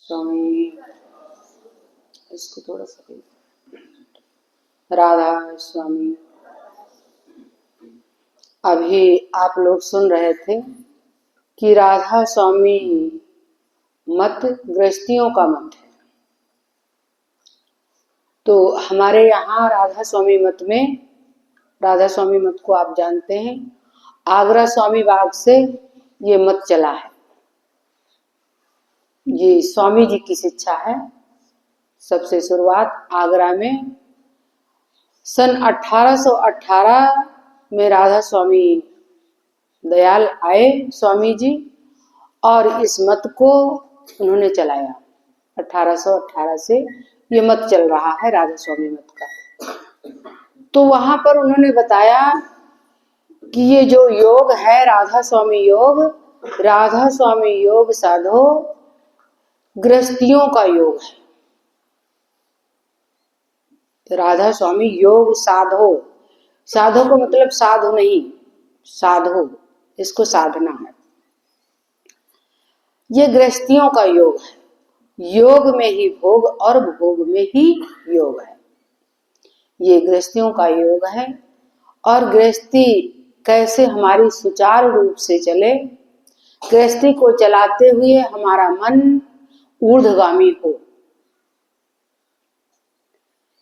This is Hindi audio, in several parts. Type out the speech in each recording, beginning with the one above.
स्वामी, इसको थोड़ा सा राधा स्वामी। अभी आप लोग सुन रहे थे कि राधा स्वामी मत गृहस्थियों का मत है। तो हमारे यहाँ राधा स्वामी मत में, राधा स्वामी मत को आप जानते हैं, आगरा स्वामी बाग से ये मत चला है। ये स्वामी जी की शिक्षा है। सबसे शुरुआत आगरा में सन 1818 में राधा स्वामी दयाल आए स्वामी जी, और इस मत को उन्होंने चलाया। 1818 से ये मत चल रहा है राधा स्वामी मत का। तो वहां पर उन्होंने बताया कि ये जो योग है राधा स्वामी योग साधो गृहस्थियों का योग है। राधा स्वामी योग साधो, साधो को मतलब साधु नहीं, साधो, इसको साधना है। ये गृहस्थियों का योग है। योग में ही भोग और भोग में ही योग है। ये गृहस्थियों का योग है। और गृहस्थी कैसे हमारी सुचारू रूप से चले, गृहस्थी को चलाते हुए हमारा मन ऊर्ध्वगामी हो।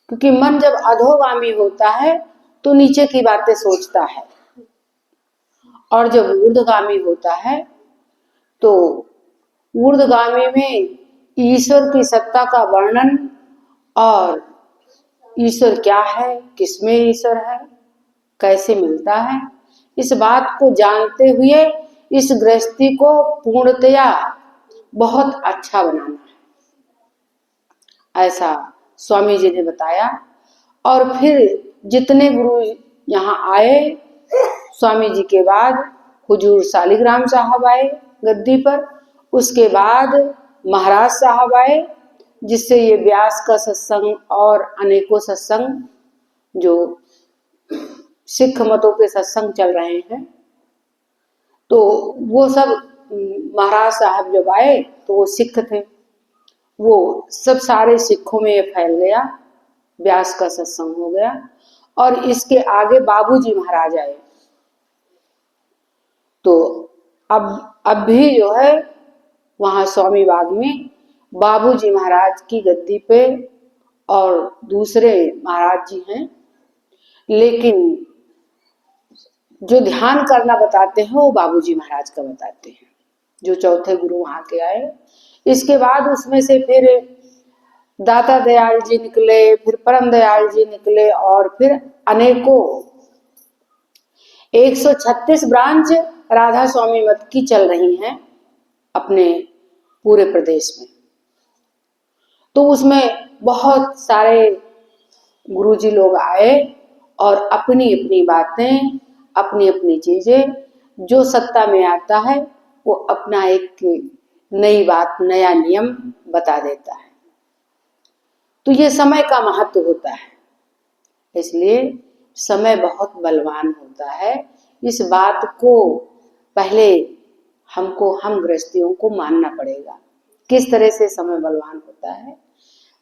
क्योंकि मन जब अधोगामी होता है तो नीचे की बातें सोचता है, और जब ऊर्ध्वगामी होता है तो ऊर्ध्वगामी में ईश्वर की सत्ता का वर्णन, और ईश्वर क्या है, किसमें ईश्वर है, कैसे मिलता है, इस बात को जानते हुए इस गृहस्थी को पूर्णतया बहुत अच्छा बनाना है, ऐसा स्वामी जी ने बताया। और फिर जितने गुरु यहाँ आए, स्वामी जी के बाद हुजूर शालिग्राम साहब आए गद्दी पर, उसके बाद महाराज साहब आए, जिससे ये व्यास का सत्संग और अनेकों सत्संग जो सिख मतों के सत्संग चल रहे हैं, तो वो सब महाराज साहब जब आए तो वो सिख थे, वो सब सारे सिखों में ये फैल गया, व्यास का सत्संग हो गया। और इसके आगे बाबूजी महाराज आए। तो अब भी जो है वहां स्वामी बाग में बाबूजी महाराज की गद्दी पे और दूसरे महाराज जी हैं, लेकिन जो ध्यान करना बताते हैं वो बाबूजी महाराज का बताते हैं, जो चौथे गुरु वहां के आए। इसके बाद उसमें से फिर दाता दयाल जी निकले, फिर परम दयाल जी निकले, और फिर अनेकों 136 ब्रांच राधा स्वामी मत की चल रही हैं अपने पूरे प्रदेश में। तो उसमें बहुत सारे गुरुजी लोग आए और अपनी अपनी बातें, अपनी अपनी चीजें, जो सत्ता में आता है वो अपना एक नई बात, नया नियम बता देता है। तो ये समय का महत्व होता है, इसलिए समय बहुत बलवान होता है। इस बात को पहले हम गृहस्थियों को मानना पड़ेगा। किस तरह से समय बलवान होता है?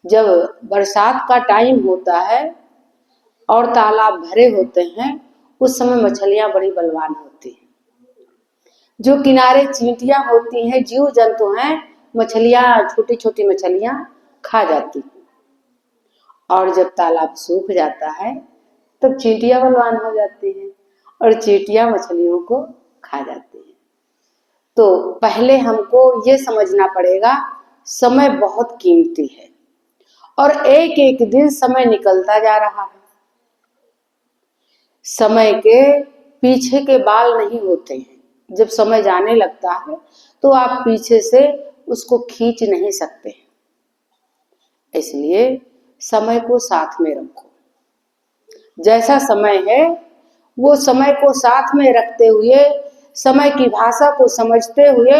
जब बरसात का टाइम होता है और तालाब भरे होते हैं, उस समय मछलियां बड़ी बलवान होती हैं। जो किनारे चींटियां होती हैं, जीव जंतु हैं, मछलियां, छोटी छोटी मछलियां खा जाती हैं। और जब तालाब सूख जाता है तब चींटियां बलवान हो जाती हैं और चींटियां मछलियों को खा जाती हैं। तो पहले हमको ये समझना पड़ेगा समय बहुत कीमती है, और एक एक दिन समय निकलता जा रहा है। समय के पीछे के बाल नहीं होते हैं। जब समय जाने लगता है तो आप पीछे से उसको खींच नहीं सकते। इसलिए समय को साथ में रखो। जैसा समय है वो समय को साथ में रखते हुए, समय की भाषा को समझते हुए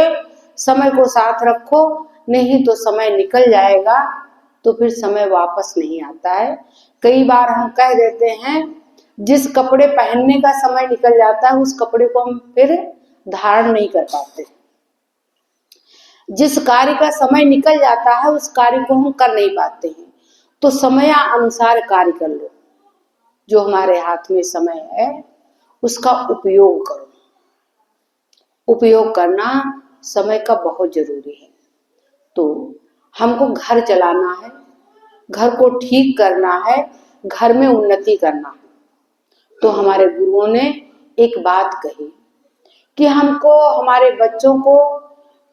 समय को साथ रखो, नहीं तो समय निकल जाएगा तो फिर समय वापस नहीं आता है। कई बार हम कह देते हैं, जिस कपड़े पहनने का समय निकल जाता है उस कपड़े को हम फिर धारण नहीं कर पाते। जिस कार्य का समय निकल जाता है उस कार्य को हम कर नहीं पाते हैं, तो समय अनुसार कार्य कर लो। जो हमारे हाथ में समय है उसका उपयोग करो। उपयोग करना समय का बहुत जरूरी है। तो हमको घर चलाना है, घर को ठीक करना है, घर में उन्नति करना है। तो हमारे गुरुओं ने एक बात कही कि हमको हमारे बच्चों को,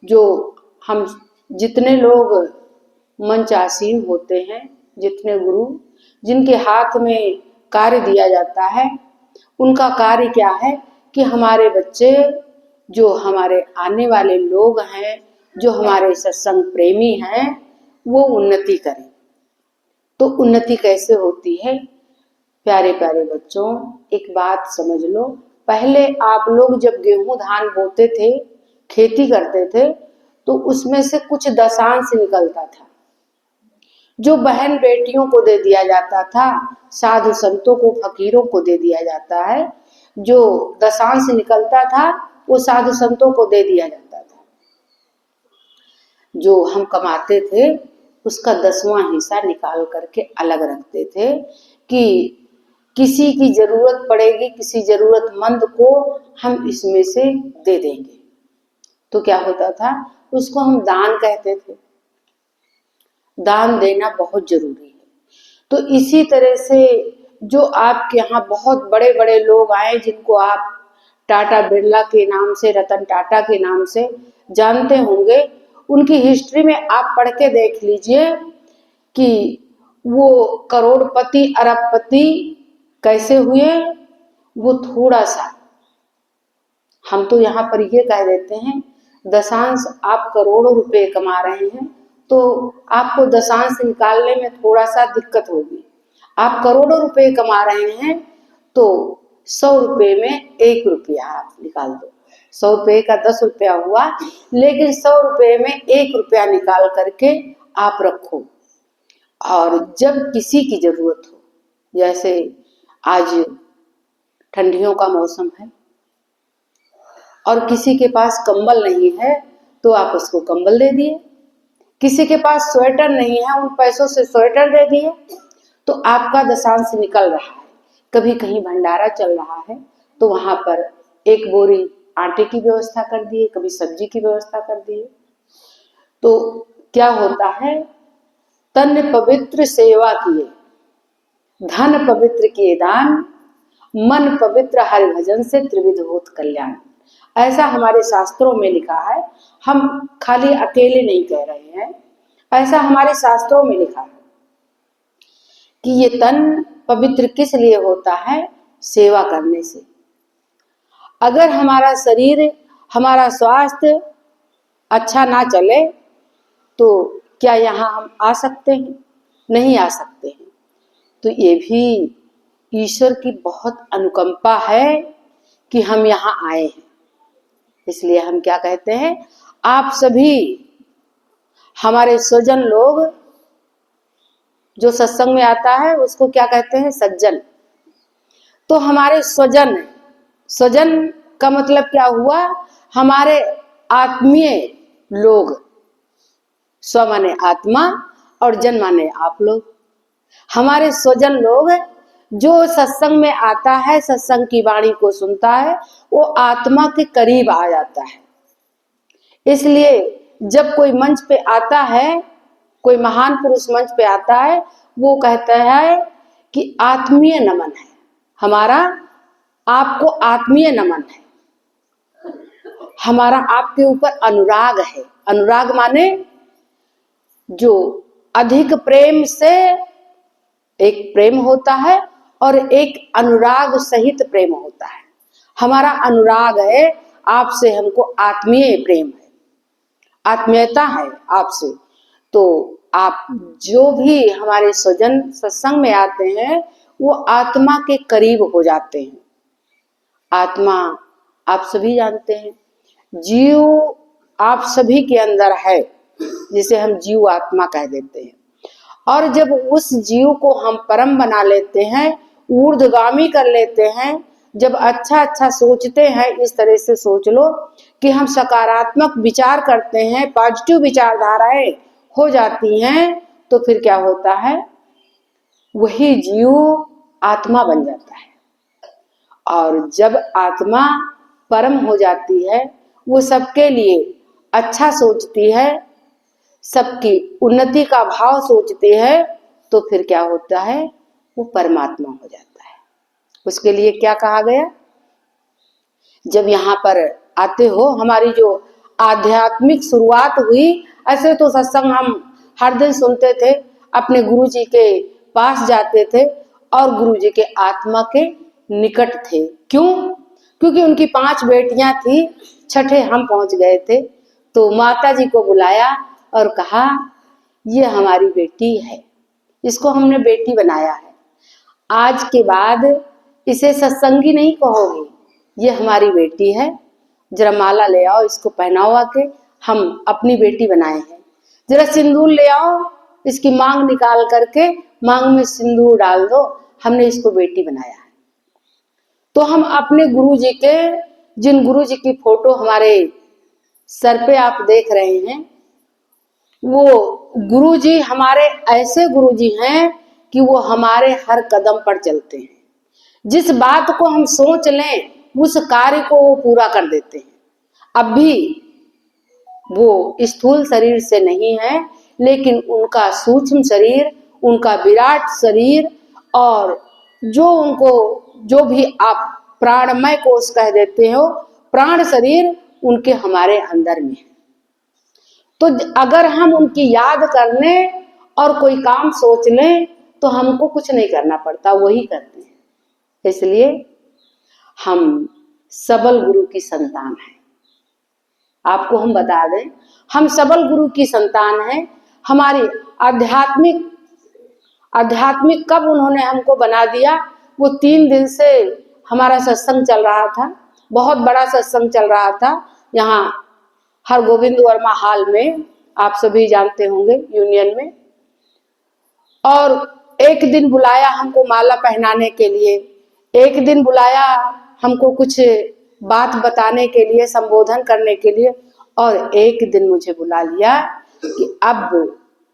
जो हम जितने लोग मंच आसीन होते हैं, जितने गुरु जिनके हाथ में कार्य दिया जाता है, उनका कार्य क्या है कि हमारे बच्चे, जो हमारे आने वाले लोग हैं, जो हमारे सत्संग प्रेमी हैं, वो उन्नति करें। तो उन्नति कैसे होती है? प्यारे प्यारे बच्चों, एक बात समझ लो। पहले आप लोग जब गेहूं धान बोते थे, खेती करते थे, तो उसमें से कुछ दशांश निकलता था, जो बहन बेटियों को दे दिया जाता था, साधु संतों को, फकीरों को दे दिया जाता है। जो दशांश निकलता था वो साधु संतों को दे दिया जाता था। जो हम कमाते थे उसका 10वां हिस्सा निकाल करके अलग रखते थे कि किसी की जरूरत पड़ेगी, किसी जरूरतमंद को हम इसमें से दे देंगे। तो क्या होता था, उसको हम दान कहते थे। दान देना बहुत जरूरी है। तो इसी तरह से जो आपके यहाँ बहुत बड़े बड़े लोग आए, जिनको आप टाटा बिरला के नाम से, रतन टाटा के नाम से जानते होंगे, उनकी हिस्ट्री में आप पढ़ के देख लीजिए कि वो करोड़पति अरबपति कैसे हुए। वो थोड़ा सा, हम तो यहाँ पर ये कह देते हैं, दशांश आप करोड़ों रुपए कमा रहे हैं तो आपको दशांश निकालने में थोड़ा सा दिक्कत होगी। आप करोड़ों रुपए कमा रहे हैं तो 100 रुपए में 1 रुपया आप निकाल दो। 100 रुपए का 10 रुपया हुआ, लेकिन 100 रुपए में 1 रुपया निकाल करके आप रखो। और जब किसी की जरूरत हो, जैसे आज ठंडियों का मौसम है और किसी के पास कंबल नहीं है, तो आप उसको कंबल दे दिए। किसी के पास स्वेटर नहीं है, उन पैसों से स्वेटर दे दिए। तो आपका दशांश निकल रहा है। कभी कहीं भंडारा चल रहा है तो वहां पर 1 बोरी आटे की व्यवस्था कर दिए, कभी सब्जी की व्यवस्था कर दिए। तो क्या होता है, तन पवित्र सेवा किए, धन पवित्र किए दान, मन पवित्र हरि भजन से त्रिविध होत कल्याण। ऐसा हमारे शास्त्रों में लिखा है। हम खाली अकेले नहीं कह रहे हैं, ऐसा हमारे शास्त्रों में लिखा है कि ये तन पवित्र किस लिए होता है? सेवा करने से। अगर हमारा शरीर, हमारा स्वास्थ्य अच्छा ना चले तो क्या यहाँ हम आ सकते हैं? नहीं आ सकते हैं। तो ये भी ईश्वर की बहुत अनुकंपा है कि हम यहाँ आए हैं। इसलिए हम क्या कहते हैं, आप सभी हमारे स्वजन लोग, जो सत्संग में आता है उसको क्या कहते हैं? सज्जन। तो हमारे स्वजन, स्वजन का मतलब क्या हुआ? हमारे आत्मीय लोग। स्व माने आत्मा और जन माने आप लोग। हमारे स्वजन लोग, जो सत्संग में आता है, सत्संग की वाणी को सुनता है, वो आत्मा के करीब आ जाता है। इसलिए जब कोई मंच पे आता है, कोई महान पुरुष मंच पे आता है, वो कहता है कि आत्मीय नमन है हमारा, आपको आत्मीय नमन है, हमारा आपके ऊपर अनुराग है। अनुराग माने जो अधिक प्रेम से एक प्रेम होता है और एक अनुराग सहित प्रेम होता है। हमारा अनुराग है आपसे, हमको आत्मीय प्रेम है, आत्मीयता है आपसे। तो आप जो भी हमारे स्वजन सत्संग में आते हैं वो आत्मा के करीब हो जाते हैं। आत्मा आप सभी जानते हैं, जीव आप सभी के अंदर है, जिसे हम जीव आत्मा कह देते हैं। और जब उस जीव को हम परम बना लेते हैं, ऊर्ध्वगामी कर लेते हैं, जब अच्छा अच्छा सोचते हैं, इस तरह से सोच लो कि हम सकारात्मक विचार करते हैं, पॉजिटिव विचारधाराएं हो जाती हैं, तो फिर क्या होता है, वही जीव आत्मा बन जाता है। और जब आत्मा परम हो जाती है, वो सबके लिए अच्छा सोचती है, सबकी उन्नति का भाव सोचती है, तो फिर क्या होता है, वो परमात्मा हो जाता है। उसके लिए क्या कहा गया, जब यहाँ पर आते हो, हमारी जो आध्यात्मिक शुरुआत हुई, ऐसे तो सत्संग हम हर दिन सुनते थे, अपने गुरु जी के पास जाते थे और गुरु जी के आत्मा के निकट थे। क्यों? क्योंकि उनकी 5 बेटियां थी, छठे हम पहुंच गए थे। तो माता जी को बुलाया और कहा, ये हमारी बेटी है, इसको हमने बेटी बनाया है, आज के बाद इसे सत्संगी नहीं कहोगे, ये हमारी बेटी है, जरा माला ले आओ, इसको पहनाओ आके, हम अपनी बेटी बनाए हैं, जरा सिंदूर ले आओ, इसकी मांग निकाल करके मांग में सिंदूर डाल दो, हमने इसको बेटी बनाया है। तो हम अपने गुरु जी के, जिन गुरु जी की फोटो हमारे सर पे आप देख रहे हैं, वो गुरु जी हमारे ऐसे गुरु जी हैं कि वो हमारे हर कदम पर चलते हैं। जिस बात को हम सोच लें, उस कार्य को वो पूरा कर देते हैं। अब भी वो स्थूल शरीर से नहीं है, लेकिन उनका सूक्ष्म शरीर, उनका विराट शरीर, और जो उनको जो भी आप प्राणमय कोश कह देते हो, प्राण शरीर उनके हमारे अंदर में है। तो अगर हम उनकी याद कर लें और कोई काम सोच लें, तो हमको कुछ नहीं करना पड़ता, वही करते हैं। इसलिए हम सबल गुरु की संतान हैं। आपको हम बता दें, हम सबल गुरु की संतान हैं। हमारी आध्यात्मिक कब उन्होंने हमको बना दिया, वो 3 दिन से हमारा सत्संग चल रहा था, बहुत बड़ा सत्संग चल रहा था यहाँ हरगोविंद वर्मा हॉल में, आप सभी जानते होंगे, यूनियन में। और एक दिन बुलाया हमको माला पहनाने के लिए, एक दिन बुलाया हमको कुछ बात बताने के लिए, संबोधन करने के लिए, और एक दिन मुझे बुला लिया कि अब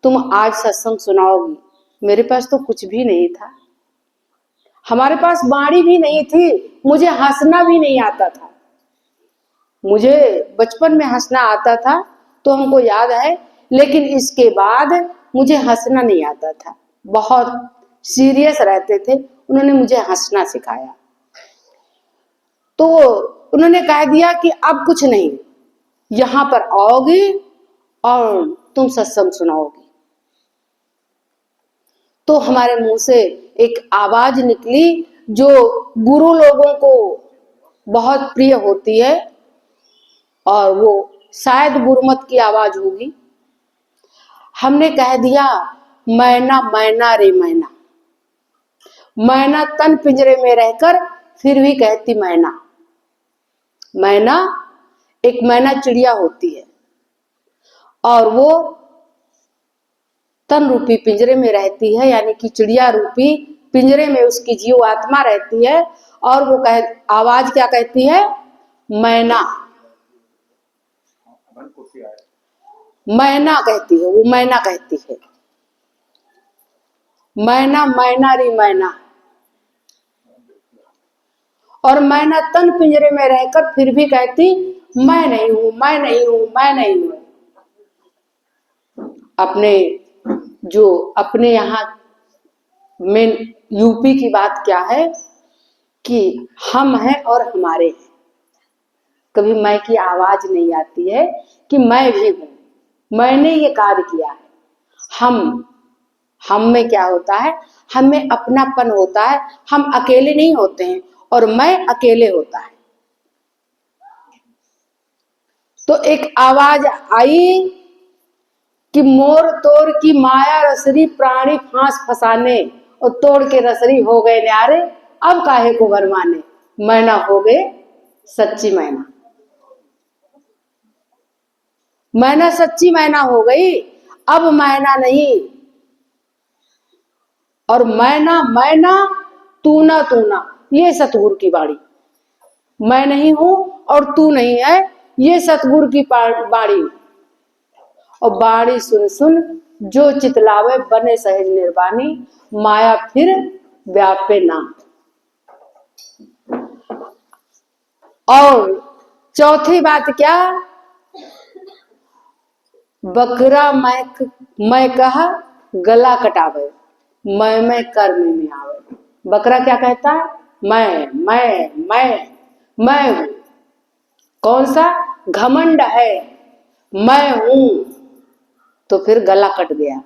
तुम आज सत्संग सुनाओगी। मेरे पास तो कुछ भी नहीं था, हमारे पास बाणी भी नहीं थी, मुझे हंसना भी नहीं आता था। मुझे बचपन में हंसना आता था तो हमको याद है, लेकिन इसके बाद मुझे हंसना नहीं आता था, बहुत सीरियस रहते थे। उन्होंने मुझे हंसना सिखाया। तो उन्होंने कह दिया कि अब कुछ नहीं, यहाँ पर आओगी और तुम सत्संग सुनाओगी। तो हमारे मुंह से एक आवाज निकली जो गुरु लोगों को बहुत प्रिय होती है, और वो शायद गुरुमत की आवाज होगी। हमने कह दिया, मैना मैना रे मैना। मैना तन पिंजरे में रहकर फिर भी कहती मैना। मैना एक मैना चिड़िया होती है, और वो तन रूपी पिंजरे में रहती है, यानी कि चिड़िया रूपी पिंजरे में उसकी जीव आत्मा रहती है, और वो आवाज क्या कहती है, मैना। मैना कहती है, वो मैना कहती है, मैना मैना री मैना। और मैना तन पिंजरे में रहकर फिर भी कहती मैं नहीं हूं, मैं नहीं हूं, मैं नहीं हूं। अपने यहाँ में यूपी की बात क्या है कि हम हैं और हमारे हैं। कभी मैं की आवाज नहीं आती है कि मैं भी हूं, मैंने ये कार्य किया है। हम में क्या होता है, हम में अपनापन होता है, हम अकेले नहीं होते हैं, और मैं अकेले होता है। तो एक आवाज आई कि मोर तोड़ की माया रसरी, प्राणी फांस फसाने, और तोड़ के रसरी हो गए न्यारे, अब काहे को भरमाने। मैना हो गए सच्ची मैना। मैना सच्ची मैना हो गई, अब मैना नहीं। और मैना मैना तू ना, ये सतगुरु की बाणी। मैं नहीं हूं और तू नहीं है, ये सतगुरु की बाणी, और बाणी सुन सुन जो चितलावे बने सहज निर्वाणी, माया फिर व्यापे ना। और चौथी बात क्या, बकरा मैं कहा गला कटावे, मैं कर्म में आवे। बकरा क्या कहता है, मैं हूं। कौन सा घमंड है, मैं हूं, तो फिर गला कट गया।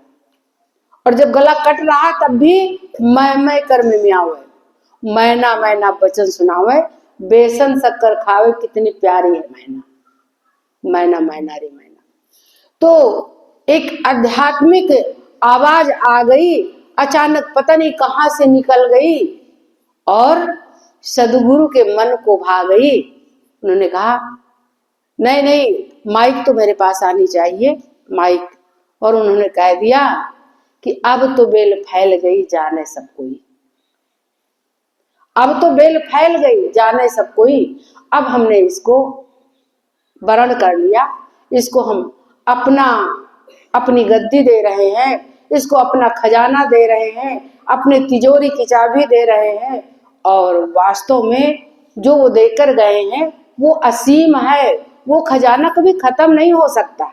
और जब गला कट रहा तब भी मैं कर्म में आवे, मैना वचन सुनावे, बेसन शक्कर खावे, कितनी प्यारी है मैना रे मैना। तो एक आध्यात्मिक आवाज आ गई, अचानक पता नहीं कहां से निकल गई और सदगुरु के मन को भा गई। उन्होंने कहा नहीं, माइक तो मेरे पास आनी चाहिए, माइक। और उन्होंने कह दिया कि अब तो बेल फैल गई, जाने सब कोई। अब तो बेल फैल गई, जाने सब कोई। अब हमने इसको वरण कर लिया, इसको हम अपनी गद्दी दे रहे हैं, इसको अपना खजाना दे रहे हैं, अपने तिजोरी की चाबी दे रहे हैं। और वास्तव में जो वो देकर गए हैं वो असीम है, वो खजाना कभी खत्म नहीं हो सकता,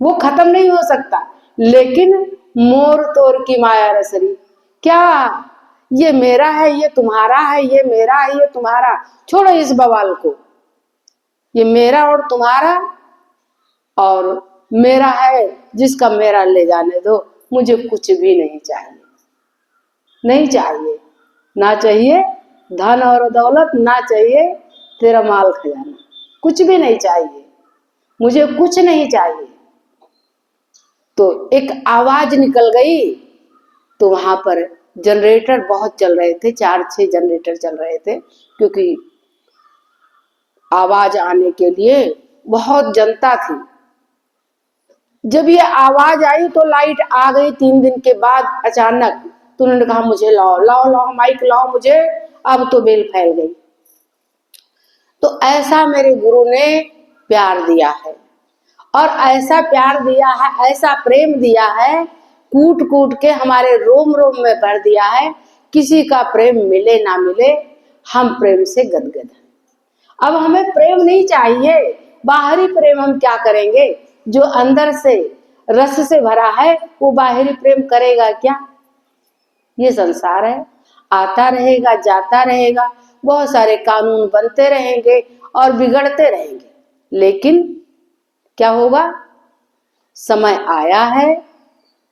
वो खत्म नहीं हो सकता। लेकिन मोर तोर की माया रसरी, क्या ये मेरा है, ये तुम्हारा है, ये मेरा है, ये तुम्हारा, छोड़ो इस बवाल को। ये मेरा और तुम्हारा और मेरा है, जिसका मेरा ले जाने दो, मुझे कुछ भी नहीं चाहिए, नहीं चाहिए, ना चाहिए धन और दौलत, ना चाहिए तेरा माल खजाना, कुछ भी नहीं चाहिए, मुझे कुछ नहीं चाहिए। तो एक आवाज निकल गई। तो वहां पर जनरेटर बहुत चल रहे थे, 4-6 जनरेटर चल रहे थे, क्योंकि आवाज आने के लिए बहुत जनता थी। जब ये आवाज आई तो लाइट आ गई 3 दिन के बाद अचानक। तो उन्होंने कहा मुझे लाओ माइक लाओ मुझे, अब तो बेल फैल गई। तो ऐसा मेरे गुरु ने प्यार दिया है, और ऐसा प्यार दिया है, ऐसा प्रेम दिया है, कूट कूट के हमारे रोम रोम में भर दिया है। किसी का प्रेम मिले ना मिले, हम प्रेम से गदगद हैं। अब हमें प्रेम नहीं चाहिए, बाहरी प्रेम हम क्या करेंगे, जो अंदर से रस से भरा है वो बाहरी प्रेम करेगा क्या। ये संसार है, आता रहेगा जाता रहेगा, बहुत सारे कानून बनते रहेंगे और बिगड़ते रहेंगे, लेकिन क्या होगा, समय आया है,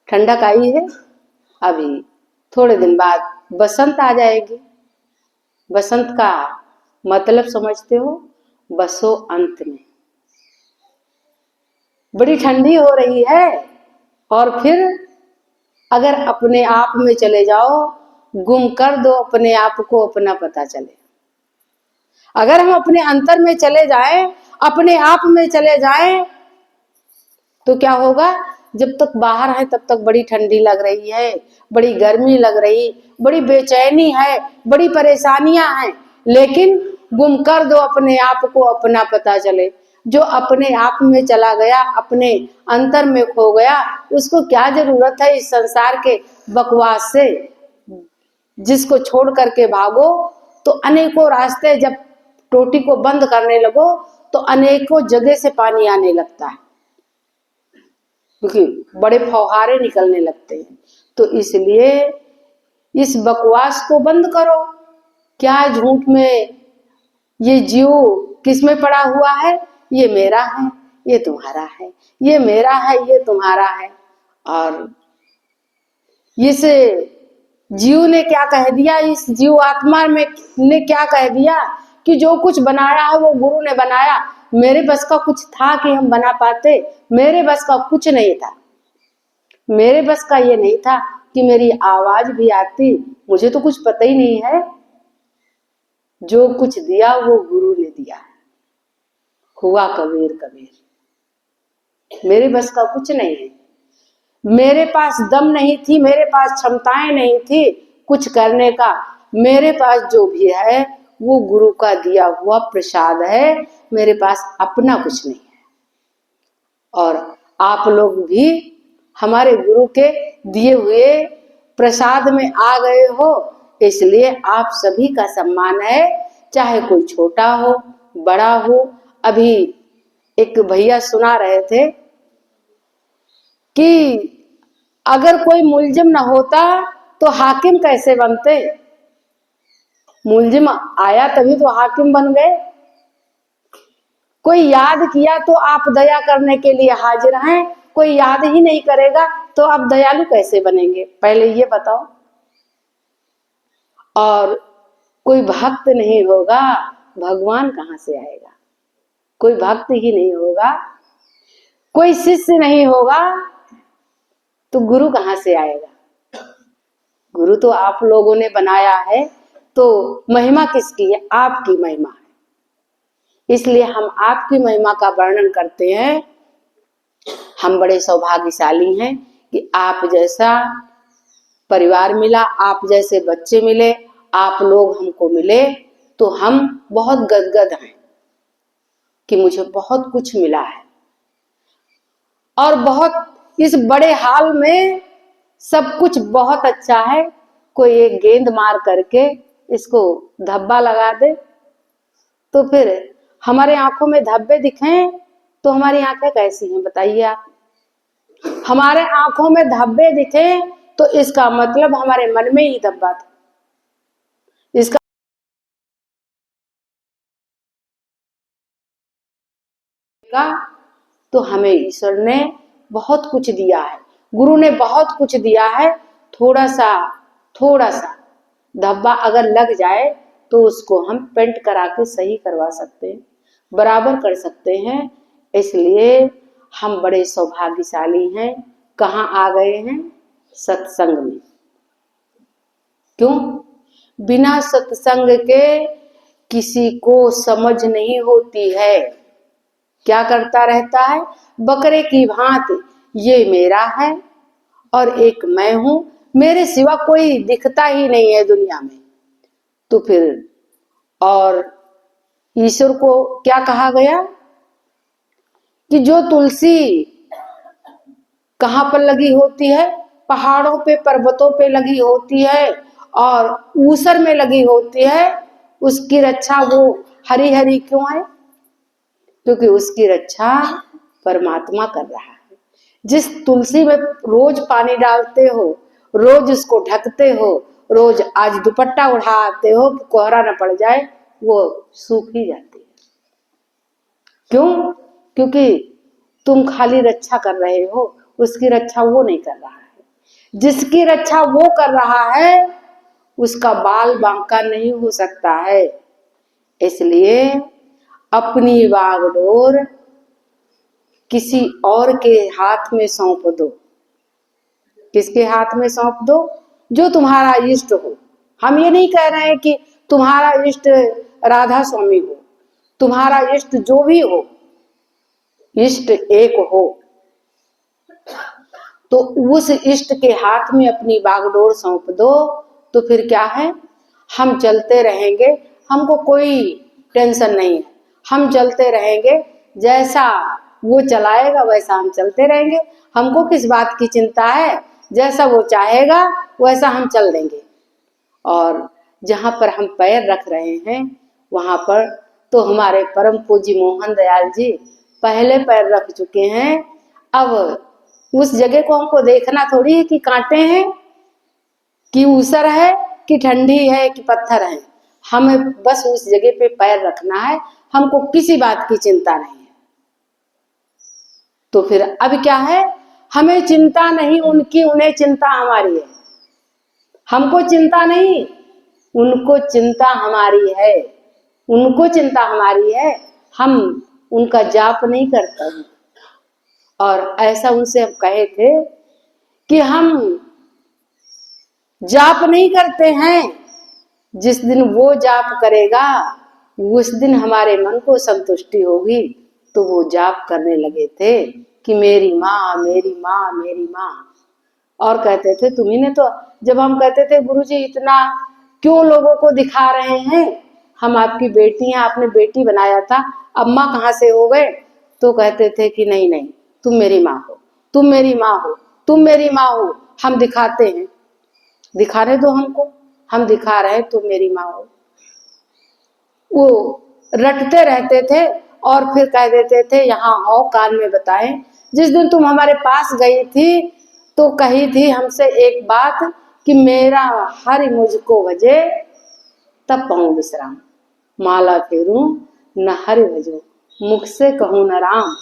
ठंडक आई है, अभी थोड़े दिन बाद बसंत आ जाएगी। बसंत का मतलब समझते हो, बसो अंत में। बड़ी ठंडी हो रही है, और फिर अगर अपने आप में चले जाओ, गुम कर दो अपने आप को, अपना पता चले। अगर हम अपने अंतर में चले जाएं, अपने आप में चले जाएं, तो क्या होगा, जब तक बाहर है तब तक बड़ी ठंडी लग रही है, बड़ी गर्मी लग रही, बड़ी बेचैनी है, बड़ी परेशानियां हैं, लेकिन गुम कर दो अपने आप को, अपना पता चले। जो अपने आप में चला गया, अपने अंतर में खो गया, उसको क्या जरूरत है इस संसार के बकवास से। जिसको छोड़ करके भागो तो अनेकों रास्ते, जब टोटी को बंद करने लगो तो अनेकों जगह से पानी आने लगता है, क्योंकि बड़े फौहारे निकलने लगते हैं। तो इसलिए इस बकवास को बंद करो। क्या झूठ में ये जीव किसमें पड़ा हुआ है, ये मेरा है, ये तुम्हारा है, ये मेरा है, ये तुम्हारा है। और इस जीव ने क्या कह दिया, इस जीव आत्मा में ने क्या कह दिया कि जो कुछ बनाया है वो गुरु ने बनाया, मेरे बस का कुछ था कि हम बना पाते, मेरे बस का कुछ नहीं था। मेरे बस का ये नहीं था कि मेरी आवाज भी आती, मुझे तो कुछ पता ही नहीं है। जो कुछ दिया वो गुरु ने दिया, हुआ कबीर कबीर। मेरे बस का कुछ नहीं है, मेरे पास दम नहीं थी, मेरे पास क्षमताएं नहीं थी कुछ करने का। मेरे पास जो भी है वो गुरु का दिया हुआ प्रसाद है, मेरे पास अपना कुछ नहीं है। और आप लोग भी हमारे गुरु के दिए हुए प्रसाद में आ गए हो, इसलिए आप सभी का सम्मान है, चाहे कोई छोटा हो बड़ा हो। अभी एक भैया सुना रहे थे कि अगर कोई मुलजिम न होता तो हाकिम कैसे बनते। मुलजिम आया तभी तो हाकिम बन गए। कोई याद किया तो आप दया करने के लिए हाजिर हैं, कोई याद ही नहीं करेगा तो आप दयालु कैसे बनेंगे, पहले ये बताओ। और कोई भक्त नहीं होगा, भगवान कहाँ से आएगा। कोई भक्त ही नहीं होगा, कोई शिष्य नहीं होगा, तो गुरु कहाँ से आएगा। गुरु तो आप लोगों ने बनाया है, तो महिमा किसकी है, आपकी महिमा है। इसलिए हम आपकी महिमा का वर्णन करते हैं। हम बड़े सौभाग्यशाली हैं कि आप जैसा परिवार मिला, आप जैसे बच्चे मिले, आप लोग हमको मिले, तो हम बहुत गदगद हैं कि मुझे बहुत कुछ मिला है। और बहुत इस बड़े हाल में सब कुछ बहुत अच्छा है। कोई एक गेंद मार करके इसको धब्बा लगा दे तो फिर हमारे आंखों में धब्बे दिखें तो हमारी आंखें कैसी हैं बताइए आप। हमारे आंखों में धब्बे दिखे तो इसका मतलब हमारे मन में ही धब्बा था। इसका तो हमें ईश्वर ने बहुत कुछ दिया है, गुरु ने बहुत कुछ दिया है। थोड़ा सा धब्बा अगर लग जाए तो उसको हम पेंट करा के सही करवा सकते हैं, बराबर कर सकते हैं। इसलिए हम बड़े सौभाग्यशाली हैं। कहाँ आ गए हैं, सत्संग में। क्यों, बिना सत्संग के किसी को समझ नहीं होती है। क्या करता रहता है, बकरे की भांति ये मेरा है और एक मैं हूं, मेरे सिवा कोई दिखता ही नहीं है दुनिया में। तो फिर और ईश्वर को क्या कहा गया कि जो तुलसी कहां पर लगी होती है, पहाड़ों पे पर्वतों पे लगी होती है और ऊसर में लगी होती है, उसकी रक्षा वो हरी हरी क्यों है, क्योंकि उसकी रक्षा परमात्मा कर रहा है। जिस तुलसी में रोज पानी डालते हो, रोज उसको ढकते हो, रोज आज दुपट्टा उड़ाते हो कि कोहरा न पड़ जाए, वो सूख ही जाती है। क्यों, क्योंकि तुम खाली रक्षा कर रहे हो, उसकी रक्षा वो नहीं कर रहा है। जिसकी रक्षा वो कर रहा है उसका बाल बांका नहीं हो सकता है। इसलिए अपनी बागडोर किसी और के हाथ में सौंप दो। किसके हाथ में सौंप दो, जो तुम्हारा इष्ट हो। हम ये नहीं कह रहे हैं कि तुम्हारा इष्ट राधा स्वामी हो, तुम्हारा इष्ट जो भी हो, इष्ट एक हो, तो उस इष्ट के हाथ में अपनी बागडोर सौंप दो। तो फिर क्या है, हम चलते रहेंगे, हमको कोई टेंशन नहीं है। हम चलते रहेंगे, जैसा वो चलाएगा वैसा हम चलते रहेंगे। हमको किस बात की चिंता है, जैसा वो चाहेगा वैसा हम चल देंगे। और जहाँ पर हम पैर रख रहे हैं वहां पर तो हमारे परम पूज्य मोहन दयाल जी पहले पैर रख चुके हैं। अब उस जगह को हमको देखना थोड़ी है कि कांटे हैं कि ऊसर है कि ठंडी है कि पत्थर है। हमें बस उस जगह पे पैर रखना है, हमको किसी बात की चिंता नहीं है। तो फिर अब क्या है, हमें चिंता नहीं उनकी, उन्हें चिंता हमारी है। हमको चिंता नहीं, उनको चिंता हमारी है। उनको चिंता हमारी है, हम उनका जाप नहीं करते हैं। और ऐसा उनसे हम कहे थे कि हम जाप नहीं करते हैं, जिस दिन वो जाप करेगा उस दिन हमारे मन को संतुष्टि होगी। तो वो जाप करने लगे थे कि मेरी माँ मेरी माँ मेरी माँ। और कहते थे तुम्ही ने तो, जब हम कहते थे गुरुजी इतना क्यों लोगों को दिखा रहे हैं, हम आपकी बेटी हैं, आपने बेटी बनाया था, अब माँ कहाँ से हो गए? तो कहते थे कि नहीं नहीं, तुम मेरी माँ हो, तुम मेरी माँ हो, तुम मेरी माँ हो, हम दिखाते हैं, दिखाने दो हमको, हम दिखा रहे हैं, तुम मेरी माँ हो। वो रटते रहते थे और फिर कह देते थे यहाँ आओ कान में बताएं। जिस दिन तुम हमारे पास गई थी तो कही थी हमसे एक बात कि मेरा हरि मुझको भजे तब पाऊं विश्राम, माला फेरूं न हरि भजो मुख से कहूं न राम,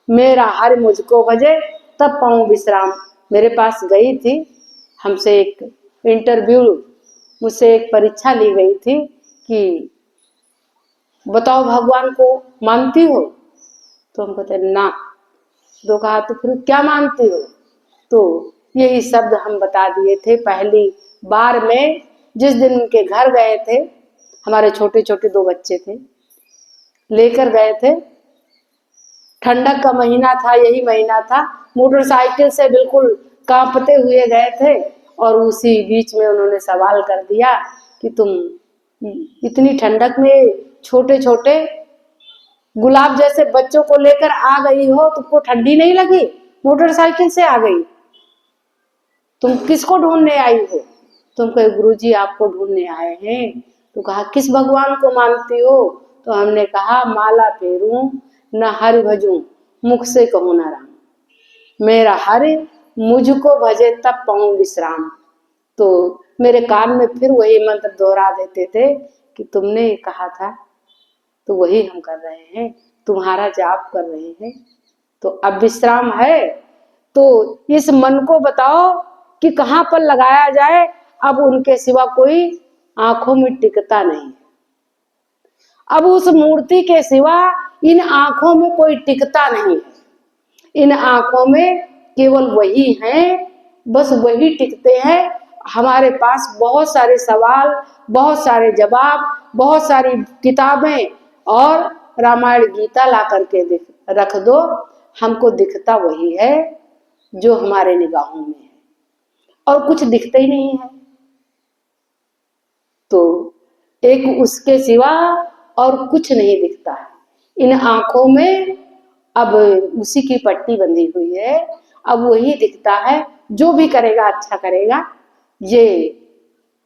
मेरा हरि मुझको भजे तब पाऊं विश्राम। मेरे पास गई थी, हमसे एक इंटरव्यू, मुझसे एक परीक्षा ली गई थी कि बताओ भगवान को मानती हो? तो हम कहते ना। तो कहा तो फिर क्या मानती हो? तो यही शब्द हम बता दिए थे। पहली बार में जिस दिन उनके घर गए थे, हमारे छोटे छोटे 2 बच्चे थे, लेकर गए थे, ठंडक का महीना था, यही महीना था, मोटरसाइकिल से बिल्कुल कांपते हुए गए थे और उसी बीच में उन्होंने सवाल कर दिया कि तुम इतनी ठंडक में छोटे छोटे गुलाब जैसे बच्चों को लेकर आ गई हो, तुमको ठंडी नहीं लगी? मोटरसाइकिल से आ गई, तुम किसको ढूंढने आई हो? तुम कहे गुरुजी आपको ढूंढने आए हैं। तो कहा किस भगवान को मानती हो? तो हमने कहा माला फेरूं न हरि भजूं मुख से कहूं न राम, मेरा हरि मुझको भजे तब पाऊं विश्राम। तो मेरे कान में फिर वही मंत्र दोहरा देते थे कि तुमने कहा था तो वही हम कर रहे हैं, तुम्हारा जाप कर रहे हैं, तो अब विश्राम है तो इस मन को बताओ कि कहाँ पर लगाया जाए। अब उनके सिवा कोई आंखों में टिकता नहीं, अब उस मूर्ति के सिवा इन आंखों में कोई टिकता नहीं है। इन आंखों में केवल वही हैं, बस वही टिकते हैं। हमारे पास बहुत सारे सवाल, बहुत सारे जवाब, बहुत सारी किताबें और रामायण गीता ला करके रख दो, हमको दिखता वही है जो हमारे निगाहों में है और कुछ दिखता ही नहीं है। तो एक उसके सिवा और कुछ नहीं दिखता है। इन आंखों में अब उसी की पट्टी बंधी हुई है, अब वही दिखता है, जो भी करेगा अच्छा करेगा। ये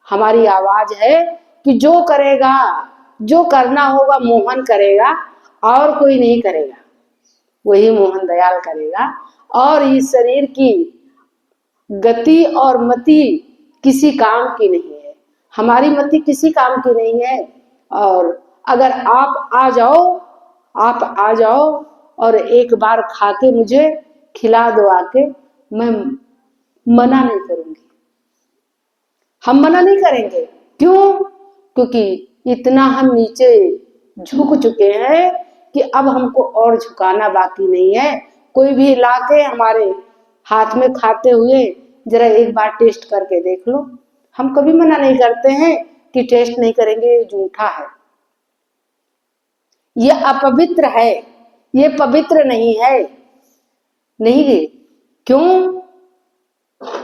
हमारी आवाज है कि जो करेगा, जो करना होगा मोहन करेगा और कोई नहीं करेगा, वही मोहन दयाल करेगा। और इस शरीर की गति और मति किसी काम की नहीं है, हमारी मति किसी काम की नहीं है। और अगर आप आ जाओ, आप आ जाओ और एक बार खा के मुझे खिला दो आके, मैं मना नहीं करूंगी, हम मना नहीं करेंगे। क्यों? क्योंकि इतना हम नीचे झुक चुके हैं कि अब हमको और झुकाना बाकी नहीं है। कोई भी लाके हमारे हाथ में खाते हुए जरा एक बार टेस्ट करके देख लो, हम कभी मना नहीं करते हैं कि टेस्ट नहीं करेंगे, ये झूठा है, ये अपवित्र है, ये पवित्र नहीं है। नहीं है। क्यों?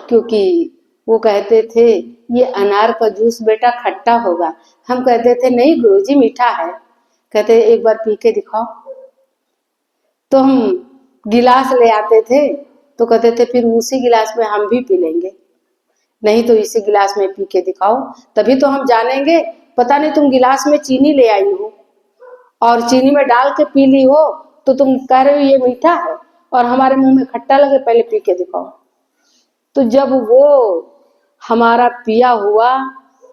क्योंकि वो कहते थे ये अनार का जूस बेटा खट्टा होगा, हम कहते थे नहीं गुरुजी मीठा है। कहते एक बार पी के दिखाओ, तो हम गिलास ले आते थे, तो कहते थे फिर उसी गिलास में हम भी पी लेंगे, नहीं तो इसी गिलास में पी के दिखाओ, तभी तो हम जानेंगे। पता नहीं तुम गिलास में चीनी ले आई हो और चीनी में डाल के पी ली हो, तो तुम कह रहे हो ये मीठा है और हमारे मुंह में खट्टा लगे, पहले पी के दिखाओ। तो जब वो हमारा पिया हुआ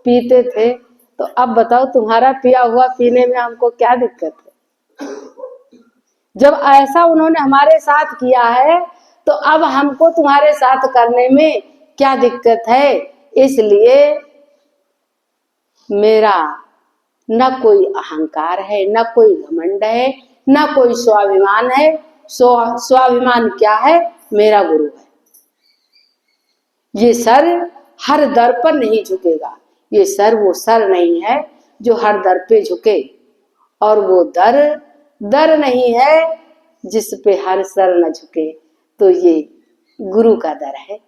पीते थे, तो अब बताओ तुम्हारा पिया हुआ पीने में हमको क्या दिक्कत है? जब ऐसा उन्होंने हमारे साथ किया है तो अब हमको तुम्हारे साथ करने में क्या दिक्कत है? इसलिए मेरा न कोई अहंकार है, न कोई घमंड है, न कोई स्वाभिमान है। स्वाभिमान क्या है? मेरा गुरु है। ये सर हर दर पर नहीं झुकेगा, ये सर वो सर नहीं है जो हर दर पे झुके, और वो दर नहीं है जिस पे हर सर न झुके। तो ये गुरु का दर है।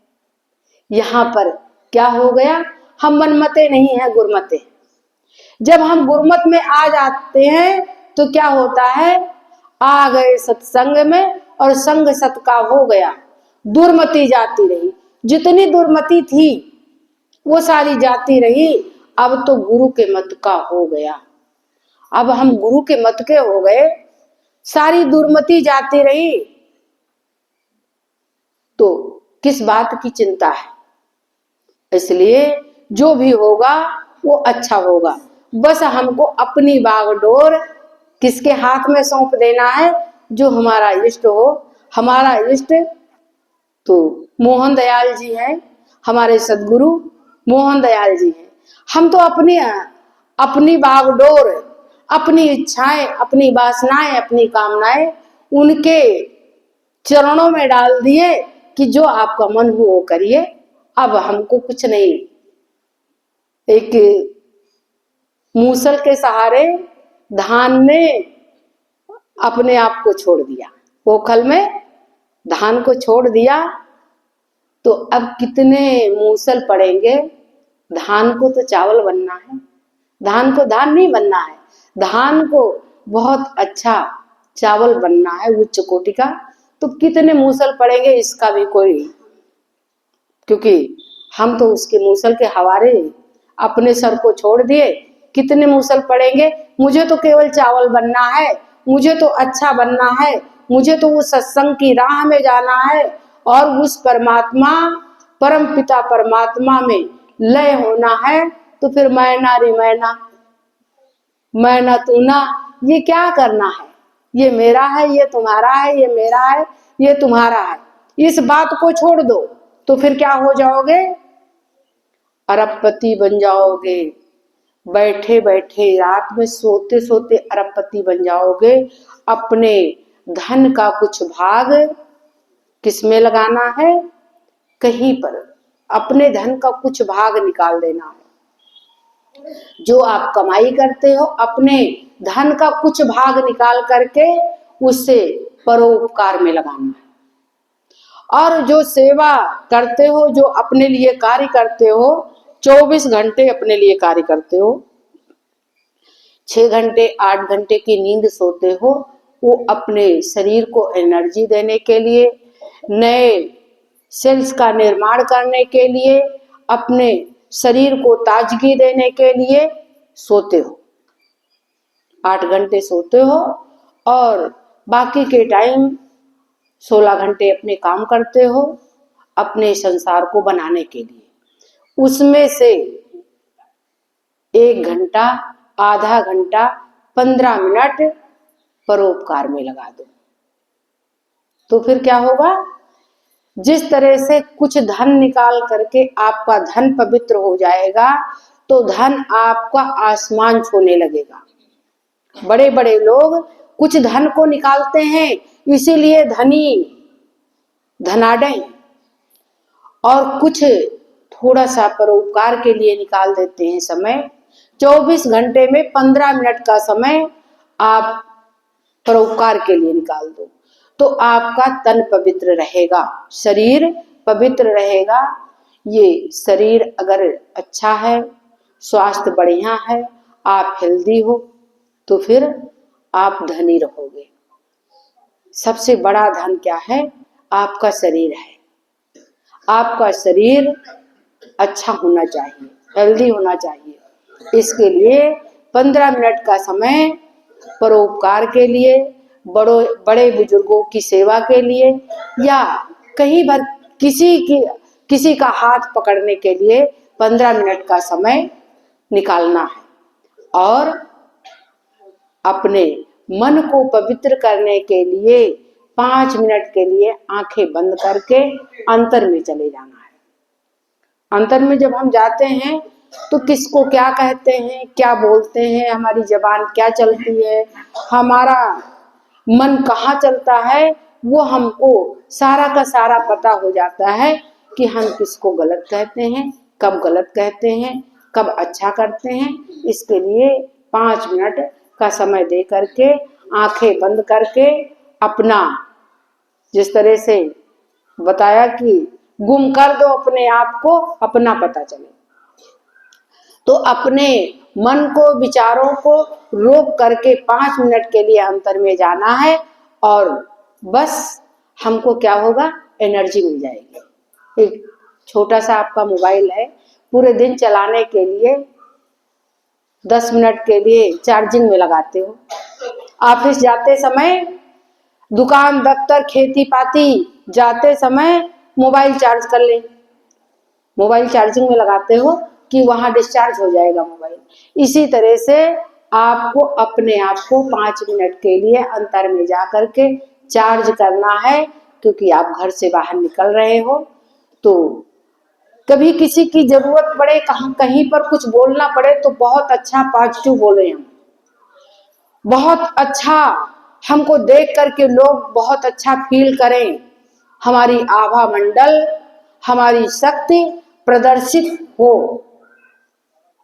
यहाँ पर क्या हो गया? हम मनमते नहीं है, गुरमते। जब हम गुरमत में आ जाते हैं तो क्या होता है, आ गए सत्संग में और संग सत का हो गया, दुर्मति जाती रही। जितनी दुर्मति थी वो सारी जाती रही। अब तो गुरु के मत का हो गया, अब हम गुरु के मत के हो गए, सारी दुर्मति जाती रही। तो किस बात की चिंता है। इसलिए जो भी होगा वो अच्छा होगा। बस हमको अपनी बागडोर किसके हाथ में सौंप देना है, जो हमारा इष्ट हो। हमारा इष्ट तो मोहन दयाल जी हैं, हमारे सदगुरु मोहन दयाल जी हैं। हम तो अपनी बागडोर, अपनी इच्छाएं, अपनी वासनाएं, अपनी कामनाएं उनके चरणों में डाल दिए कि जो आपका मन हो वो करिए, अब हमको कुछ नहीं। एक मूसल के सहारे धान ने अपने आप को छोड़ दिया, ओखल में धान को छोड़ दिया, तो अब कितने मूसल पड़ेंगे। धान को तो चावल बनना है, धान को धान नहीं बनना है, धान को बहुत अच्छा चावल बनना है उच्च कोटि का। तो कितने मूसल पड़ेंगे इसका भी कोई, क्योंकि हम तो उसके मूसल के हवारे अपने सर को छोड़ दिए। कितने मूसल पड़ेंगे, मुझे तो केवल चावल बनना है, मुझे तो अच्छा बनना है, मुझे तो उस सत्संग की राह में जाना है और उस परमात्मा, परम पिता परमात्मा में लय होना है। तो फिर मैना रे मैना, मैना तू ना, ये क्या करना है, ये मेरा है, ये तुम्हारा है, ये मेरा है, ये तुम्हारा है, इस बात को छोड़ दो। तो फिर क्या हो जाओगे, अरबपति बन जाओगे। बैठे बैठे रात में सोते सोते अरबपति बन जाओगे। अपने धन का कुछ भाग किसमें लगाना है, कहीं पर अपने धन का कुछ भाग निकाल देना है। जो आप कमाई करते हो अपने धन का कुछ भाग निकाल करके उससे परोपकार में लगाना है। और जो सेवा करते हो, जो अपने लिए कार्य करते हो, 24 घंटे अपने लिए कार्य करते हो, 6 घंटे 8 घंटे की नींद सोते हो, वो अपने शरीर को एनर्जी देने के लिए, नए सेल्स का निर्माण करने के लिए, अपने शरीर को ताजगी देने के लिए सोते हो। 8 घंटे सोते हो और बाकी के टाइम 16 घंटे अपने काम करते हो अपने संसार को बनाने के लिए। उसमें से 1 घंटा, आधा घंटा, 15 मिनट परोपकार में लगा दो। तो फिर क्या होगा, जिस तरह से कुछ धन निकाल करके आपका धन पवित्र हो जाएगा, तो धन आपका आसमान छूने लगेगा। बड़े बड़े लोग कुछ धन को निकालते हैं, इसीलिए धनी धनाढ्य, और कुछ थोड़ा सा परोपकार के लिए निकाल देते हैं समय। 24 घंटे में 15 मिनट का समय आप परोपकार के लिए निकाल दो, तो आपका तन पवित्र रहेगा, शरीर पवित्र रहेगा। ये शरीर अगर अच्छा है, स्वास्थ्य बढ़िया है, आप हेल्दी हो, तो फिर आप धनी रहोगे। सबसे बड़ा धन क्या है, आपका शरीर है। आपका शरीर अच्छा होना चाहिए, हेल्दी होना चाहिए। इसके लिए 15 मिनट का समय परोपकार के लिए, बड़े बुजुर्गों की सेवा के लिए, या कहीं भर किसी का हाथ पकड़ने के लिए 15 मिनट का समय निकालना है। और अपने मन को पवित्र करने के लिए 5 मिनट के लिए आंखें बंद करके अंतर में चले जाना है। अंतर में जब हम जाते हैं तो किसको क्या कहते हैं, क्या बोलते हैं, हमारी जबान क्या चलती है, हमारा मन कहाँ चलता है, वो हमको सारा का सारा पता हो जाता है कि हम किसको गलत कहते हैं, कब गलत कहते हैं, कब अच्छा करते हैं। इसके लिए 5 मिनट का समय दे करके आंखें बंद करके अपना, जिस तरह से बताया कि गुम कर दो अपने आप को, अपना पता चले। तो अपने मन को, विचारों को रोक करके 5 मिनट के लिए अंतर में जाना है और बस हमको क्या होगा, एनर्जी मिल जाएगी। एक छोटा सा आपका मोबाइल है, पूरे दिन चलाने के लिए 10 मिनट के लिए चार्जिंग में लगाते हो, ऑफिस जाते समय, दुकान दफ्तर खेती पाती जाते समय मोबाइल चार्ज कर ले, मोबाइल चार्जिंग में लगाते हो कि वहां डिस्चार्ज हो जाएगा मोबाइल। इसी तरह से आपको अपने आप को 5 मिनट के लिए अंतर में जा करके चार्ज करना है, क्योंकि आप घर से बाहर निकल रहे हो तो कभी किसी की जरूरत पड़े, कहीं पर कुछ बोलना पड़े तो बहुत अच्छा पॉजिटिव बोले, हम बहुत अच्छा, हमको देख करके लोग बहुत अच्छा फील करें, हमारी आभा मंडल, हमारी शक्ति प्रदर्शित हो।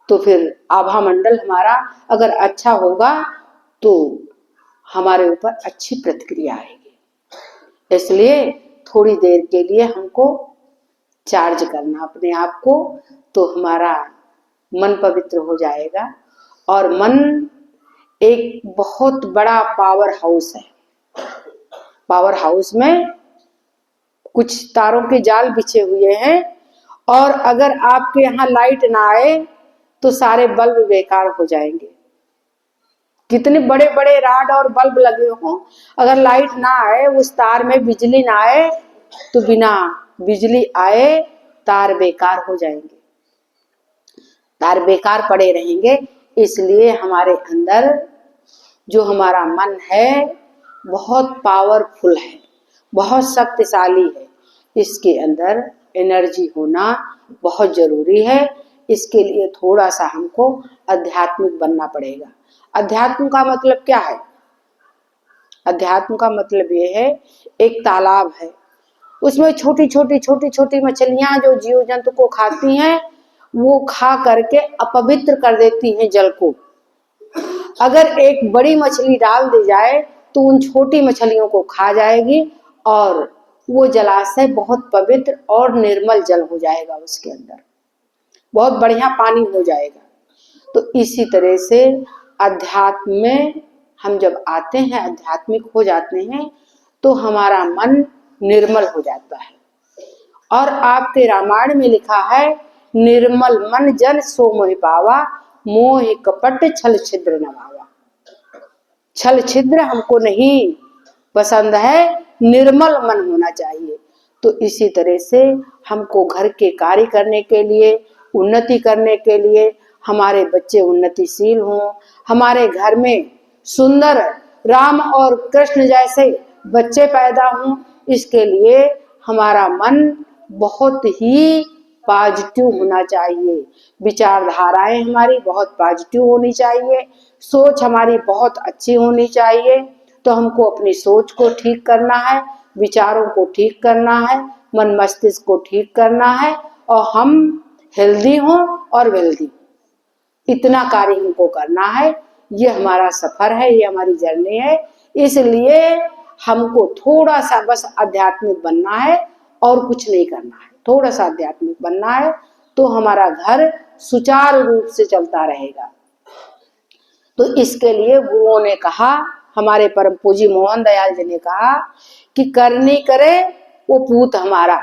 तो फिर आभा मंडल हमारा अगर अच्छा होगा तो हमारे ऊपर अच्छी प्रतिक्रिया आएगी। इसलिए थोड़ी देर के लिए हमको चार्ज करना अपने आप को, तो हमारा मन पवित्र हो जाएगा। और मन एक बहुत बड़ा पावर हाउस है। पावर हाउस में कुछ तारों के जाल बिछे हुए हैं, और अगर आपके यहाँ लाइट ना आए तो सारे बल्ब बेकार हो जाएंगे। कितने बड़े बड़े राड और बल्ब लगे हों, अगर लाइट ना आए, उस तार में बिजली ना आए, तो बिना बिजली आए तार बेकार हो जाएंगे, तार बेकार पड़े रहेंगे। इसलिए हमारे अंदर जो हमारा मन है बहुत पावरफुल है, बहुत शक्तिशाली है। इसके अंदर एनर्जी होना बहुत जरूरी है। इसके लिए थोड़ा सा हमको आध्यात्मिक बनना पड़ेगा। अध्यात्म का मतलब क्या है? अध्यात्म का मतलब ये है, एक तालाब है, उसमें छोटी छोटी मछलियां जो जीव जंतु को खाती हैं, वो खा करके अपवित्र कर देती हैं जल को। अगर एक बड़ी मछली डाल दी जाए तो उन छोटी मछलियों को खा जाएगी और वो जलाशय बहुत पवित्र और निर्मल जल हो जाएगा, उसके अंदर बहुत बढ़िया पानी हो जाएगा। तो इसी तरह से अध्यात्म में हम जब आते हैं, आध्यात्मिक हो जाते हैं, तो हमारा मन निर्मल हो जाता है। और आपके रामायण में लिखा है, निर्मल मन जन सो मोहि पावा, मोहि कपट छल छिद्र नवावा। छल छिद्र हमको नहीं पसंद है, निर्मल मन होना चाहिए। तो इसी तरह से हमको घर के कार्य करने के लिए, उन्नति करने के लिए, हमारे बच्चे उन्नतिशील हों, हमारे घर में सुंदर राम और कृष्ण जैसे बच्चे पैदा हों, इसके लिए हमारा मन बहुत ही पॉजिटिव होना चाहिए। विचारधाराएं हमारी बहुत पॉजिटिव होनी चाहिए, सोच हमारी बहुत अच्छी होनी चाहिए। तो हमको अपनी सोच को ठीक करना है, विचारों को ठीक करना है, मन मस्तिष्क को ठीक करना है, और हम हेल्दी हों और वेल्दी, इतना कार्य हमको करना है। ये हमारा सफर है, ये हमारी जर्नी है। इसलिए हमको थोड़ा सा बस आध्यात्मिक बनना है और कुछ नहीं करना है। थोड़ा सा आध्यात्मिक बनना है तो हमारा घर सुचारू रूप से चलता रहेगा। तो इसके लिए गुरुओं ने कहा, हमारे परम पूज्य मोहन दयाल जी ने कहा कि करनी करे वो पूत हमारा।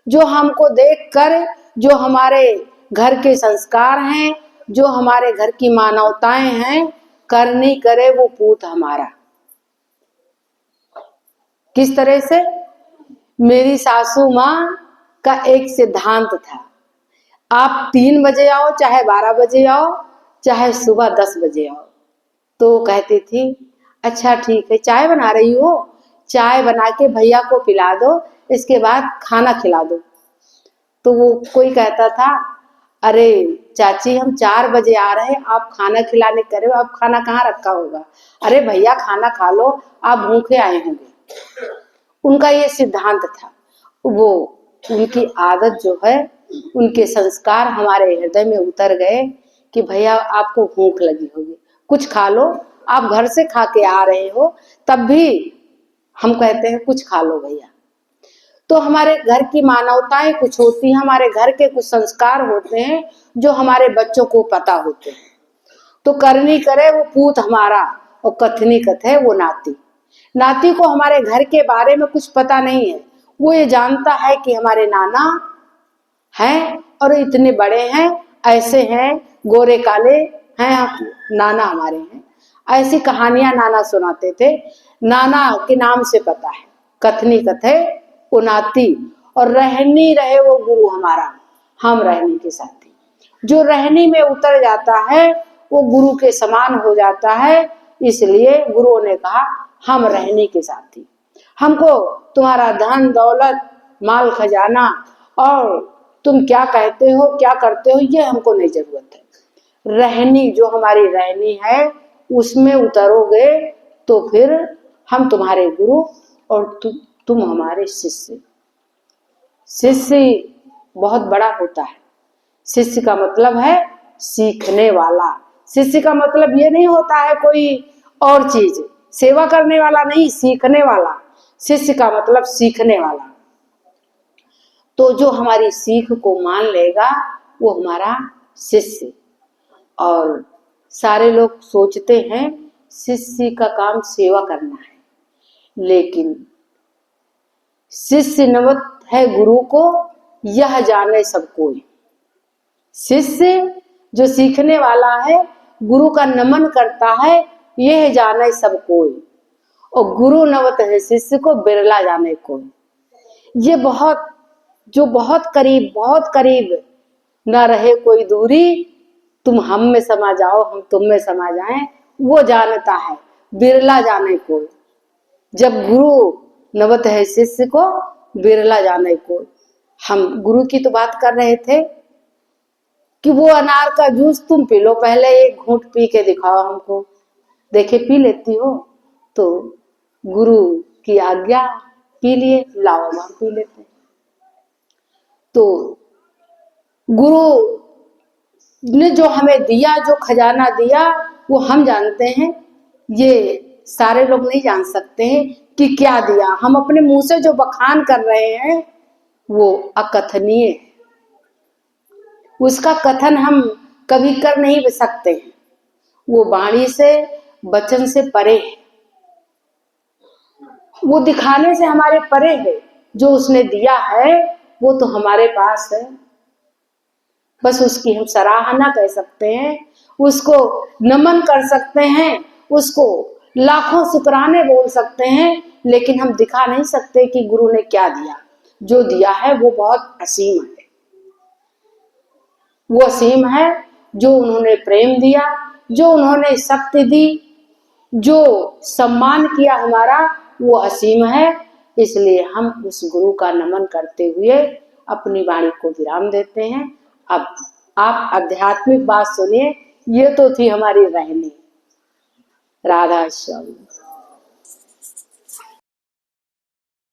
जो हमको देखकर, जो हमारे घर के संस्कार हैं, जो हमारे घर की मानवताएं हैं, करनी करे वो पूत हमारा। किस तरह से? मेरी सासू माँ का एक सिद्धांत था, आप 3 बजे आओ, चाहे 12 बजे आओ, चाहे सुबह 10 बजे आओ। तो कहती थी, अच्छा ठीक है, चाय बना रही हो, चाय बना के भैया को पिला दो, इसके बाद खाना खिला दो। तो वो कोई कहता था, अरे चाची हम 4 बजे आ रहे हैं, आप खाना खिलाने करे हो, आप खाना कहाँ रखा होगा? अरे भैया खाना खा लो, आप भूखे आए होंगे। उनका ये सिद्धांत था। वो उनकी आदत जो है, उनके संस्कार हमारे हृदय में उतर गए कि भैया आपको भूख लगी होगी, कुछ खा लो, आप घर से खा के आ रहे हो, तब भी हम कहते हैं कुछ खा लो भैया। तो तो हमारे घर की मानवताएं कुछ होती हैं, हमारे घर के कुछ संस्कार होते हैं जो हमारे बच्चों को पता होते हैं। तो करनी करे वो पूत हमारा और कथनी कथे वो नाती। नाती को हमारे घर के बारे में कुछ पता नहीं है, वो ये जानता है कि हमारे नाना हैं और इतने बड़े हैं, ऐसे हैं, गोरे काले हैं, नाना हमारे हैं। ऐसी कहानियां नाना सुनाते थे, नाना के नाम से पता है। कथनी कथे वो नाती, और रहनी रहे वो गुरु हमारा, हम रहनी के साथी। जो रहनी में उतर जाता है वो गुरु के समान हो जाता है, इसलिए गुरुओं ने कहा हम रहनी के साथी। हमको तुम्हारा धन दौलत माल खजाना और तुम क्या कहते हो क्या करते हो ये हमको नहीं जरूरत है। रहनी जो हमारी रहनी है उसमें उतरोगे तो फिर हम तुम्हारे गुरु और तुम हमारे शिष्य। शिष्य बहुत बड़ा होता है। शिष्य का मतलब है सीखने वाला। शिष्य का मतलब ये नहीं होता है कोई और चीज, सेवा करने वाला नहीं, सीखने वाला। शिष्य का मतलब सीखने वाला। तो जो हमारी सीख को मान लेगा वो हमारा शिष्य। और सारे लोग सोचते हैं शिष्य का काम सेवा करना है, लेकिन शिष्य नमत है गुरु को, यह जाने सब कोई। शिष्य जो सीखने वाला है गुरु का नमन करता है, यह जाने सब कोई। और गुरु नवत है शिष्य को, बिरला जाने कोई। ये बहुत करीब न रहे कोई दूरी, तुम हम में समा जाओ हम तुम में समा जाएं, वो जानता है, बिरला जाने कोई। जब गुरु नवत है शिष्य को, बिरला जाने कोई। हम गुरु की तो बात कर रहे थे कि वो अनार का जूस तुम पी लो, पहले एक घूंट पी के दिखाओ हमको, देखे पी लेती हो। तो गुरु की आज्ञा, पी लिए, लाओ हम पी लेते हैं। तो गुरु ने जो हमें दिया, जो खजाना दिया, वो हम जानते हैं, ये सारे लोग नहीं जान सकते हैं कि क्या दिया। हम अपने मुंह से जो बखान कर रहे हैं वो अकथनीय है, उसका कथन हम कभी कर नहीं सकते हैं, वो वाणी से वचन से परे है, वो दिखाने से हमारे परे है। जो उसने दिया है वो तो हमारे पास है, बस उसकी हम सराहना कर सकते हैं, उसको नमन कर सकते हैं, उसको लाखों शुक्राने बोल सकते हैं, लेकिन हम दिखा नहीं सकते कि गुरु ने क्या दिया। जो दिया है वो बहुत असीम है। वो असीम है जो उन्होंने प्रेम दिया, जो उन्होंने शक्ति दी, जो सम्मान किया हमारा, वो असीम है। इसलिए हम उस गुरु का नमन करते हुए अपनी वाणी को विराम देते हैं। अब आप आध्यात्मिक बात सुनिए, ये तो थी हमारी रहनी। राधा स्वामी।